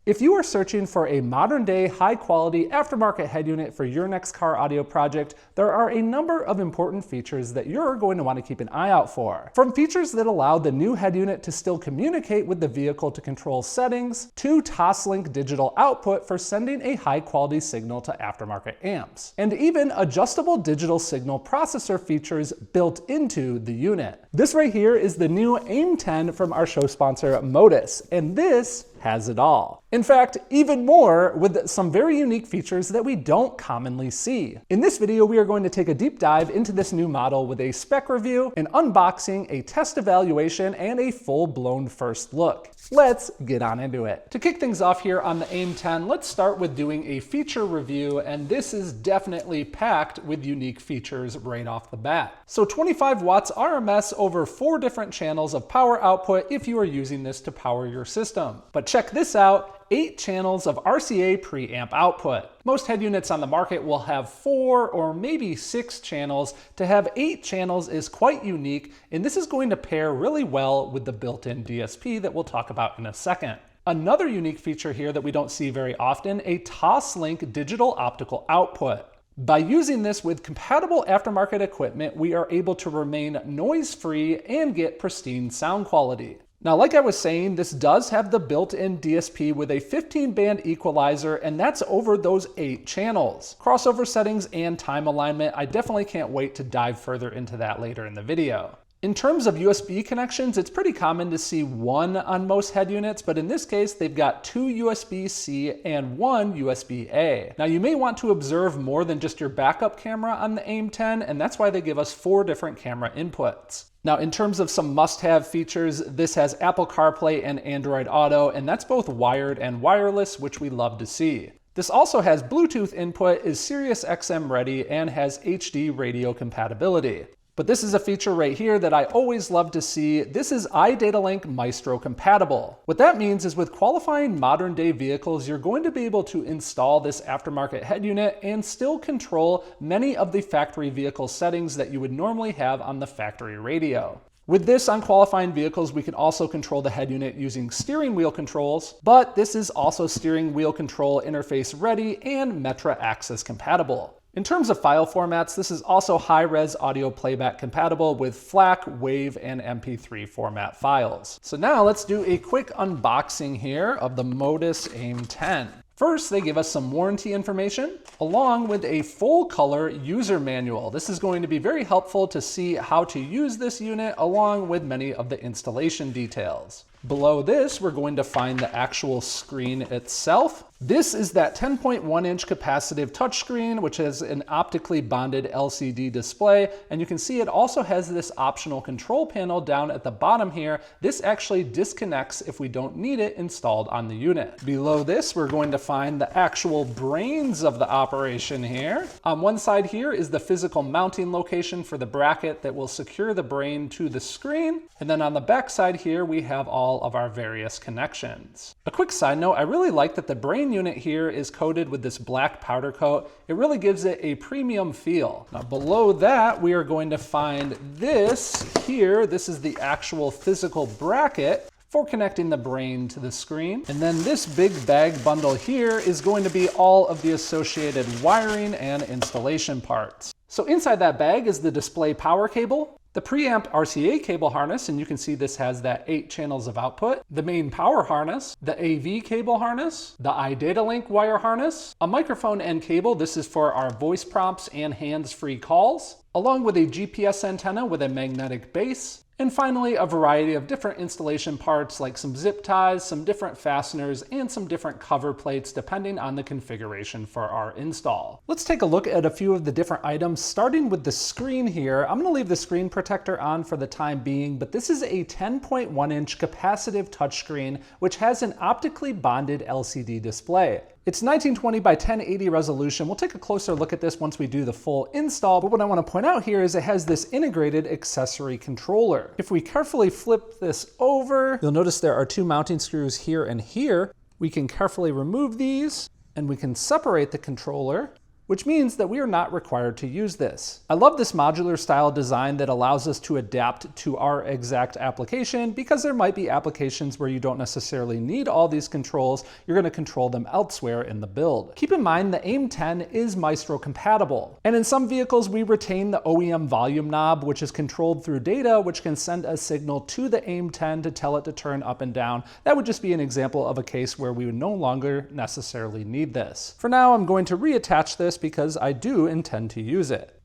If you are searching for a modern-day, high-quality aftermarket head unit for your next car audio project, there are a number of important features that you're going to want to keep an eye out for. From features that allow the new head unit to still communicate with the vehicle to control settings, to Toslink digital output for sending a high-quality signal to aftermarket amps, and even adjustable digital signal processor features built into the unit. This right here is the new AIM-10 from our show sponsor, Modus, and this has it all. In fact, even more with some very unique features that we don't commonly see. In this video, we are going to take a deep dive into this new model with a spec review, an unboxing, a test evaluation, and a full-blown first look. Let's get on into it. To kick things off here on the AIM-10, let's start with doing a feature review, and this is definitely packed with unique features right off the bat. So 25 watts RMS over 4 different channels of power output if you are using this to power your system. But check this out, 8 channels of RCA preamp output. Most head units on the market will have 4 or maybe 6 channels. To have 8 channels is quite unique, and this is going to pair really well with the built-in DSP that we'll talk about in a second. Another unique feature here that we don't see very often, a Toslink digital optical output. By using this with compatible aftermarket equipment, we are able to remain noise-free and get pristine sound quality. Now, like I was saying, this does have the built-in DSP with a 15-band equalizer, and that's over those 8 channels. Crossover settings and time alignment, I definitely can't wait to dive further into that later in the video. In terms of USB connections, it's pretty common to see 1 on most head units, but in this case, they've got 2 USB-C and 1 USB-A. Now, you may want to observe more than just your backup camera on the AIM-10, and that's why they give us 4 different camera inputs. Now, in terms of some must-have features, this has Apple CarPlay and Android Auto, and that's both wired and wireless, which we love to see. This also has Bluetooth input, is Sirius XM ready, and has HD radio compatibility. But this is a feature right here that I always love to see. This is iDataLink Maestro compatible. What that means is with qualifying modern day vehicles, you're going to be able to install this aftermarket head unit and still control many of the factory vehicle settings that you would normally have on the factory radio. With this on qualifying vehicles, we can also control the head unit using steering wheel controls, but this is also steering wheel control interface ready and Metra Access compatible. In terms of file formats, this is also high-res audio playback compatible with FLAC, WAV, and MP3 format files. So now let's do a quick unboxing here of the Modus AIM-10. First, they give us some warranty information, along with a full-color user manual. This is going to be very helpful to see how to use this unit, along with many of the installation details. Below this, we're going to find the actual screen itself. This is that 10.1-inch capacitive touchscreen, which has an optically bonded LCD display, and you can see it also has this optional control panel down at the bottom here. This actually disconnects if we don't need it installed on the unit. Below this, we're going to find the actual brains of the operation here. On one side here is the physical mounting location for the bracket that will secure the brain to the screen, and then on the back side here, we have all of our various connections. A quick side note, I really like that the brain unit here is coated with this black powder coat. It really gives it a premium feel. Now below that, we are going to find this here. This is the actual physical bracket for connecting the brain to the screen. And then this big bag bundle here is going to be all of the associated wiring and installation parts. So inside that bag is the display power cable, the preamp RCA cable harness, and you can see this has that 8 channels of output, the main power harness, the AV cable harness, the iDataLink wire harness, a microphone end cable, this is for our voice prompts and hands-free calls, along with a GPS antenna with a magnetic base, and finally, a variety of different installation parts like some zip ties, some different fasteners, and some different cover plates depending on the configuration for our install. Let's take a look at a few of the different items, starting with the screen here. I'm going to leave the screen protector on for the time being, but this is a 10.1-inch capacitive touchscreen, which has an optically bonded LCD display. It's 1920 by 1080 resolution. We'll take a closer look at this once we do the full install, but what I want to point out here is it has this integrated accessory controller. If we carefully flip this over, you'll notice there are 2 mounting screws here and here. We can carefully remove these, and we can separate the controller. which means that we are not required to use this. I love this modular style design that allows us to adapt to our exact application, because there might be applications where you don't necessarily need all these controls. You're going to control them elsewhere in the build. Keep in mind the AIM-10 is Maestro compatible, and in some vehicles we retain the OEM volume knob, which is controlled through data, which can send a signal to the AIM-10 to tell it to turn up and down. That would just be an example of a case where we would no longer necessarily need this. For now, I'm going to reattach this because I do intend to use it.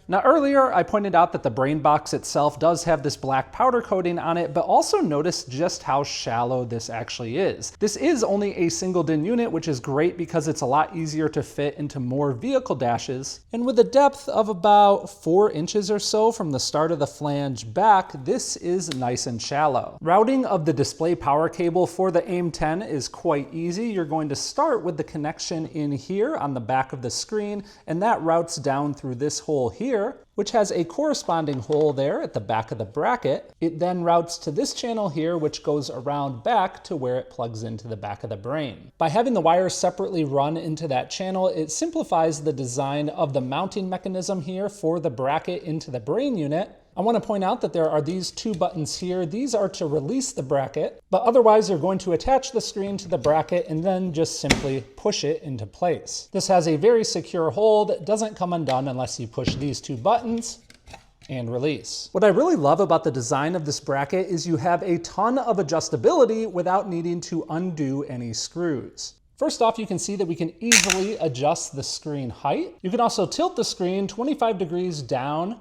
Now earlier I pointed out that the brain box itself does have this black powder coating on it, but also notice just how shallow this actually is. This is only a single DIN unit, which is great because it's a lot easier to fit into more vehicle dashes. And with a depth of about 4 inches or so from the start of the flange back, this is nice and shallow. Routing of the display power cable for the AIM-10 is quite easy. You're going to start with the connection in here on the back of the screen, and that routes down through this hole here, which has a corresponding hole there at the back of the bracket. It then routes to this channel here, which goes around back to where it plugs into the back of the brain. By having the wires separately run into that channel, it simplifies the design of the mounting mechanism here for the bracket into the brain unit. I want to point out that there are these 2 buttons here. These are to release the bracket, but otherwise you're going to attach the screen to the bracket and then just simply push it into place. This has a very secure hold. It doesn't come undone unless you push these 2 buttons and release. What I really love about the design of this bracket is you have a ton of adjustability without needing to undo any screws. First off, you can see that we can easily adjust the screen height. You can also tilt the screen 25 degrees down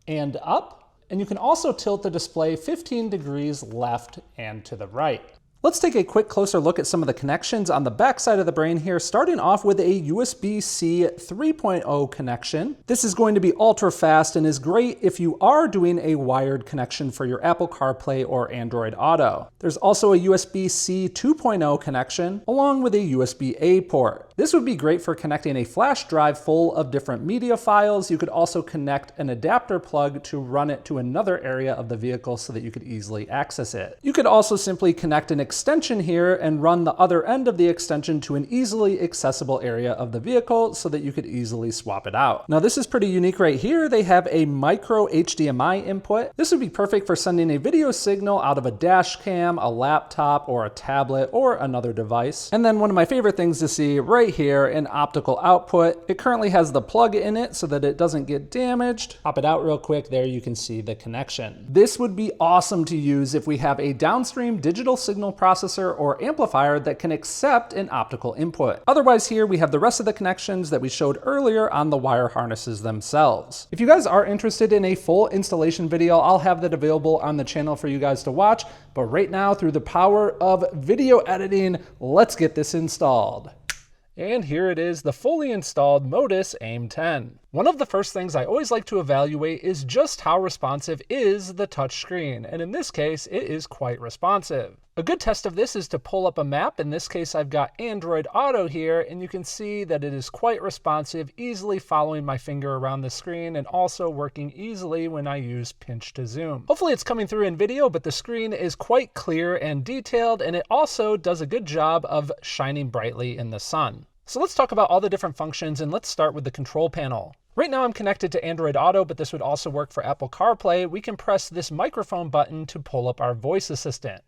and up, and you can also tilt the display 15 degrees left and to the right. Let's take a quick closer look at some of the connections on the back side of the brain here, starting off with a USB-C 3.0 connection. This is going to be ultra fast and is great if you are doing a wired connection for your Apple CarPlay or Android Auto. There's also a USB-C 2.0 connection, along with a USB-A port. This would be great for connecting a flash drive full of different media files. You could also connect an adapter plug to run it to another area of the vehicle so that you could easily access it. You could also simply connect an extension here and run the other end of the extension to an easily accessible area of the vehicle so that you could easily swap it out. Now this is pretty unique right here. They have a micro HDMI input. This would be perfect for sending a video signal out of a dash cam, a laptop, or a tablet, or another device. And then one of my favorite things to see right here, an optical output. It currently has the plug in it so that it doesn't get damaged. Pop it out real quick. There you can see the connection. This would be awesome to use if we have a downstream digital signal processor or amplifier that can accept an optical input. Otherwise here we have the rest of the connections that we showed earlier on the wire harnesses themselves. If you guys are interested in a full installation video, I'll have that available on the channel for you guys to watch. But right now, through the power of video editing, let's get this installed. And here it is, the fully installed Modus AIM-10. One of the first things I always like to evaluate is just how responsive is the touchscreen, and in this case, it is quite responsive. A good test of this is to pull up a map. In this case, I've got Android Auto here, and you can see that it is quite responsive, easily following my finger around the screen, and also working easily when I use pinch to zoom. Hopefully it's coming through in video, but the screen is quite clear and detailed, and it also does a good job of shining brightly in the sun. So let's talk about all the different functions, and let's start with the control panel. Right now I'm connected to Android Auto, but this would also work for Apple CarPlay. We can press this microphone button to pull up our voice assistant.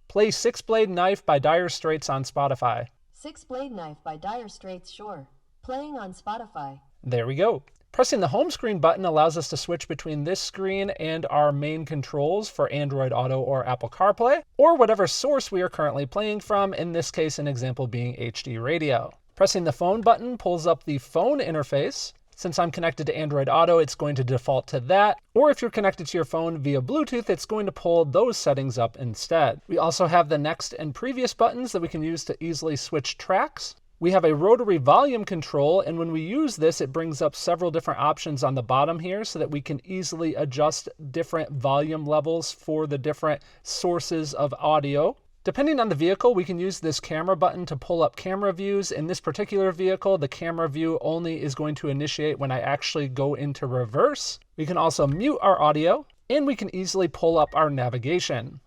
Play Six Blade Knife by Dire Straits on Spotify. Six Blade Knife by Dire Straits, sure. Playing on Spotify. There we go. Pressing the home screen button allows us to switch between this screen and our main controls for Android Auto or Apple CarPlay, or whatever source we are currently playing from, in this case an example being HD radio. Pressing the phone button pulls up the phone interface. Since I'm connected to Android Auto, it's going to default to that. Or if you're connected to your phone via Bluetooth, it's going to pull those settings up instead. We also have the next and previous buttons that we can use to easily switch tracks. We have a rotary volume control, and when we use this, it brings up several different options on the bottom here so that we can easily adjust different volume levels for the different sources of audio. Depending on the vehicle, we can use this camera button to pull up camera views. In this particular vehicle, the camera view only is going to initiate when I actually go into reverse. We can also mute our audio, and we can easily pull up our navigation.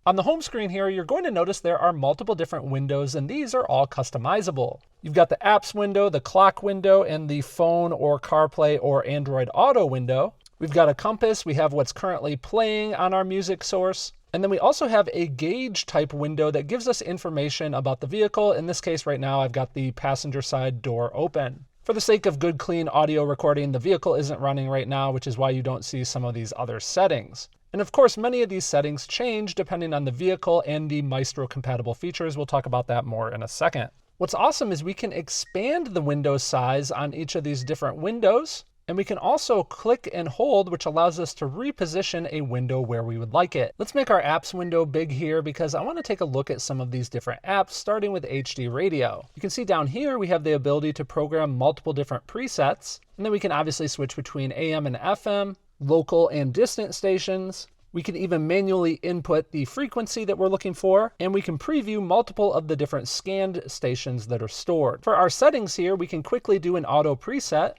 On the home screen here, you're going to notice there are multiple different windows, and these are all customizable. You've got the apps window, the clock window, and the phone or CarPlay or Android Auto window. We've got a compass, we have what's currently playing on our music source. And then we also have a gauge type window that gives us information about the vehicle. In this case right now, I've got the passenger side door open. For the sake of good, clean audio recording, the vehicle isn't running right now, which is why you don't see some of these other settings. And of course, many of these settings change depending on the vehicle and the Maestro compatible features. We'll talk about that more in a second. What's awesome is we can expand the window size on each of these different windows. And we can also click and hold, which allows us to reposition a window where we would like it. Let's make our apps window big here because I want to take a look at some of these different apps, starting with HD Radio. You can see down here we have the ability to program multiple different presets, and then we can obviously switch between AM and FM, local and distant stations. We can even manually input the frequency that we're looking for, and we can preview multiple of the different scanned stations that are stored. For our settings here, we can quickly do an auto preset.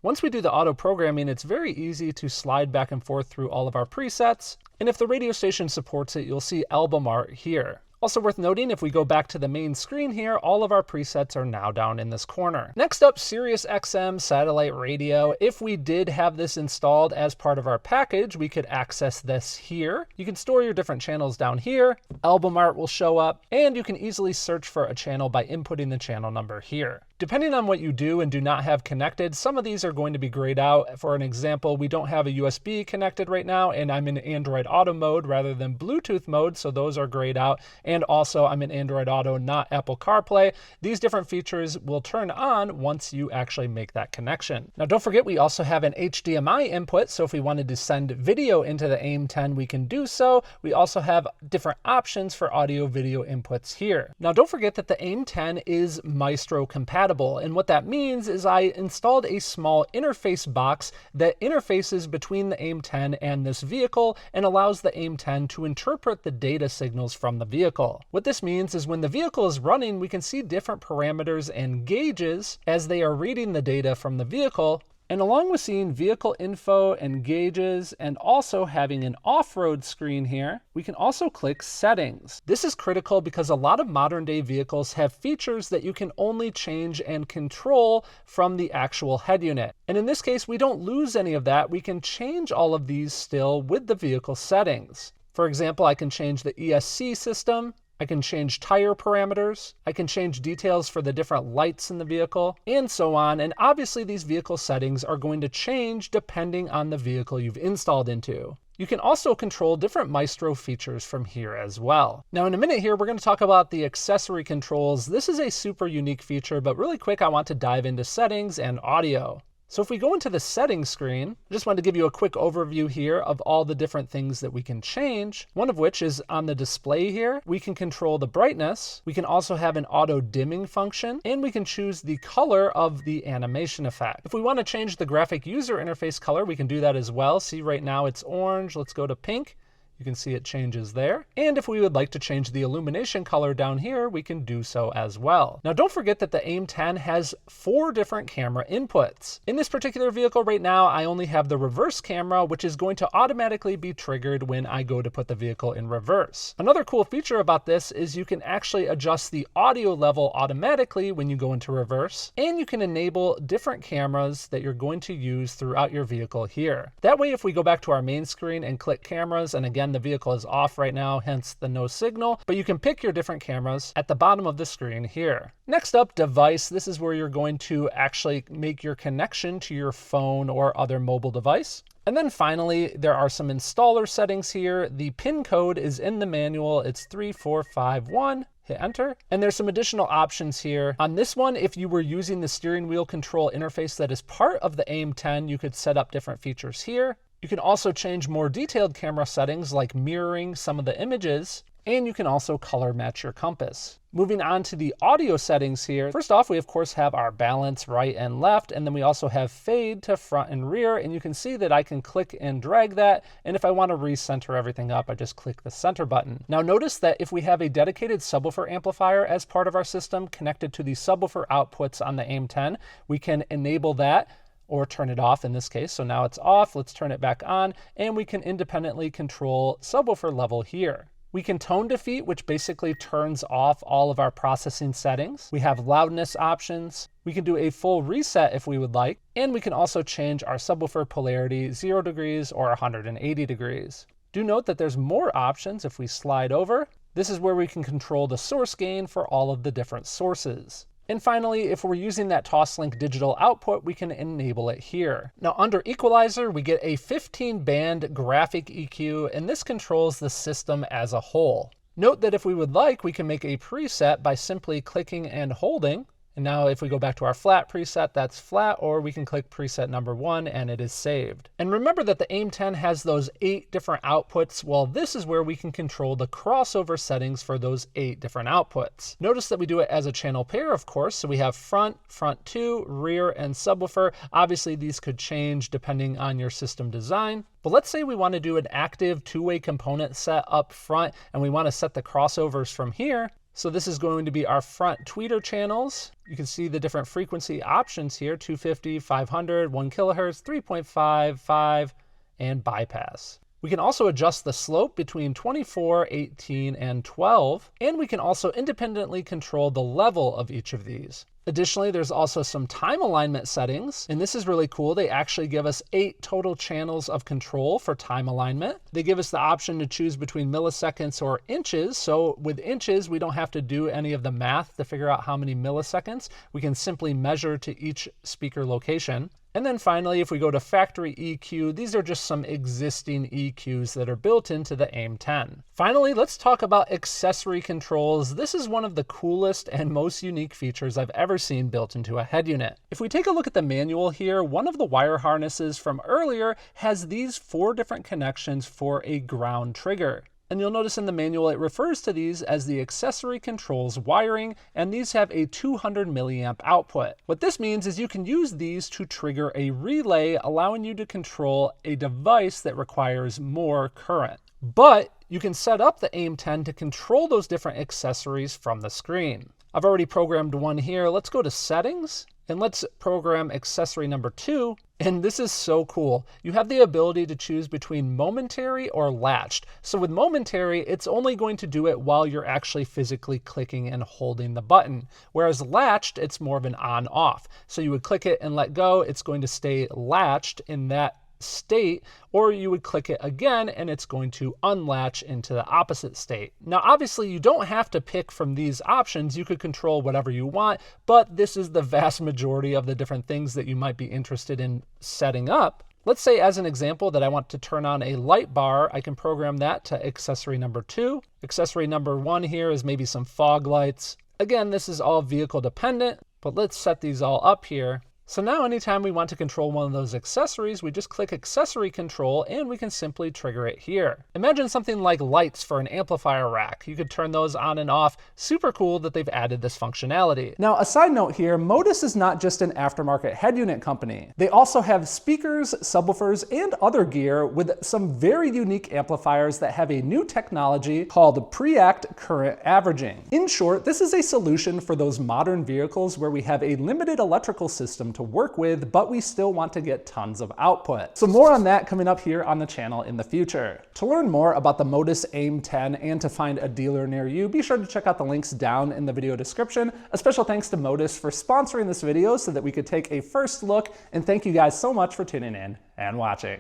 Once we do the auto programming, it's very easy to slide back and forth through all of our presets. And if the radio station supports it, you'll see album art here. Also worth noting, if we go back to the main screen here, all of our presets are now down in this corner. Next up, Sirius XM satellite radio. If we did have this installed as part of our package, we could access this here. You can store your different channels down here. Album art will show up, and you can easily search for a channel by inputting the channel number here. Depending on what you do and do not have connected, some of these are going to be grayed out. For an example, we don't have a USB connected right now, and I'm in Android Auto mode rather than Bluetooth mode, so those are grayed out. And also I'm in Android Auto, not Apple CarPlay. These different features will turn on once you actually make that connection. Now don't forget, we also have an HDMI input, so if we wanted to send video into the AIM-10, we can do so. We also have different options for audio video inputs here. Now don't forget that the AIM-10 is Maestro compatible. And what that means is I installed a small interface box that interfaces between the AIM-10 and this vehicle and allows the AIM-10 to interpret the data signals from the vehicle. What this means is when the vehicle is running, we can see different parameters and gauges as they are reading the data from the vehicle. And along with seeing vehicle info and gauges and also having an off-road screen here, we can also click settings. This is critical because a lot of modern day vehicles have features that you can only change and control from the actual head unit. And in this case, we don't lose any of that. We can change all of these still with the vehicle settings. For example, I can change the ESC system. I can change tire parameters, I can change details for the different lights in the vehicle, and so on. And obviously these vehicle settings are going to change depending on the vehicle you've installed into. You can also control different Maestro features from here as well. Now in a minute here, we're going to talk about the accessory controls. This is a super unique feature, but really quick, I want to dive into settings and audio. So if we go into the settings screen, I just wanted to give you a quick overview here of all the different things that we can change. One of which is on the display here. We can control the brightness. We can also have an auto dimming function, and we can choose the color of the animation effect. If we want to change the graphic user interface color, we can do that as well. See, right now it's orange. Let's go to pink. You can see it changes there. And if we would like to change the illumination color down here, we can do so as well. Now don't forget that the AIM-10 has 4 different camera inputs. In this particular vehicle right now, I only have the reverse camera, which is going to automatically be triggered when I go to put the vehicle in reverse. Another cool feature about this is you can actually adjust the audio level automatically when you go into reverse, and you can enable different cameras that you're going to use throughout your vehicle here. That way, if we go back to our main screen and click cameras, and again, the vehicle is off right now, hence the no signal, but you can pick your different cameras at the bottom of the screen here. Next up, device. This is where you're going to actually make your connection to your phone or other mobile device. And then finally, there are some installer settings here. The PIN code is in the manual. It's 3451. Hit enter. And there's some additional options here. On this one, if you were using the steering wheel control interface that is part of the AIM-10, you could set up different features here. You can also change more detailed camera settings like mirroring some of the images, and you can also color match your compass. Moving on to the audio settings here. First off, we of course have our balance right and left, and then we also have fade to front and rear, and you can see that I can click and drag that, and if I want to recenter everything up, I just click the center button. Now notice that if we have a dedicated subwoofer amplifier as part of our system connected to the subwoofer outputs on the AIM-10, we can enable that. or turn it off in this case. So now it's off, let's turn it back on, and we can independently control subwoofer level here. We can tone defeat, which basically turns off all of our processing settings. We have loudness options. We can do a full reset if we would like, and we can also change our subwoofer polarity 0 degrees or 180 degrees. Do note that there's more options if we slide over. This is where we can control the source gain for all of the different sources. And finally, if we're using that Toslink digital output, we can enable it here. Now under equalizer, we get a 15-band graphic EQ, and this controls the system as a whole. Note that if we would like, we can make a preset by simply clicking and holding. And now if we go back to our flat preset, that's flat, or we can click preset number 1 and it is saved. And remember that the AIM-10 has those 8 different outputs. Well, this is where we can control the crossover settings for those 8 different outputs. Notice that we do it as a channel pair, of course. So we have front, front 2, rear, and subwoofer. Obviously, these could change depending on your system design. But let's say we want to do an active 2-way component set up front, and we want to set the crossovers from here. So this is going to be our front tweeter channels. You can see the different frequency options here, 250, 500, 1 kilohertz, 3.5, 5, and bypass. We can also adjust the slope between 24, 18, and 12, and we can also independently control the level of each of these. Additionally, there's also some time alignment settings, and this is really cool. They actually give us 8 total channels of control for time alignment. They give us the option to choose between milliseconds or inches. So with inches, we don't have to do any of the math to figure out how many milliseconds. We can simply measure to each speaker location. And then finally, if we go to factory EQ, these are just some existing EQs that are built into the AIM-10. Finally, let's talk about accessory controls. This is one of the coolest and most unique features I've ever seen built into a head unit. If we take a look at the manual here, one of the wire harnesses from earlier has these 4 different connections for a ground trigger. And you'll notice in the manual it refers to these as the accessory controls wiring, and these have a 200 milliamp output. What this means is you can use these to trigger a relay, allowing you to control a device that requires more current. But you can set up the AIM-10 to control those different accessories from the screen. I've already programmed one here. Let's go to settings. And let's program accessory number 2. And this is so cool. You have the ability to choose between momentary or latched. So with momentary, it's only going to do it while you're actually physically clicking and holding the button. Whereas latched, it's more of an on-off. So you would click it and let go. It's going to stay latched in that state, or you would click it again and it's going to unlatch into the opposite state. Now obviously you don't have to pick from these options. You could control whatever you want, but this is the vast majority of the different things that you might be interested in setting up. Let's say as an example that I want to turn on a light bar. I can program that to accessory number 2. Accessory number 1 here is maybe some fog lights. Again, this is all vehicle dependent, but let's set these all up here. So now anytime we want to control one of those accessories, we just click accessory control and we can simply trigger it here. Imagine something like lights for an amplifier rack. You could turn those on and off. Super cool that they've added this functionality. Now, a side note here, Modus is not just an aftermarket head unit company. They also have speakers, subwoofers, and other gear with some very unique amplifiers that have a new technology called pre-act current averaging. In short, this is a solution for those modern vehicles where we have a limited electrical system to work with, but we still want to get tons of output. So more on that coming up here on the channel in the future. To learn more about the Modus AIM-10 and to find a dealer near you, be sure to check out the links down in the video description. A special thanks to Modus for sponsoring this video so that we could take a first look, and thank you guys so much for tuning in and watching.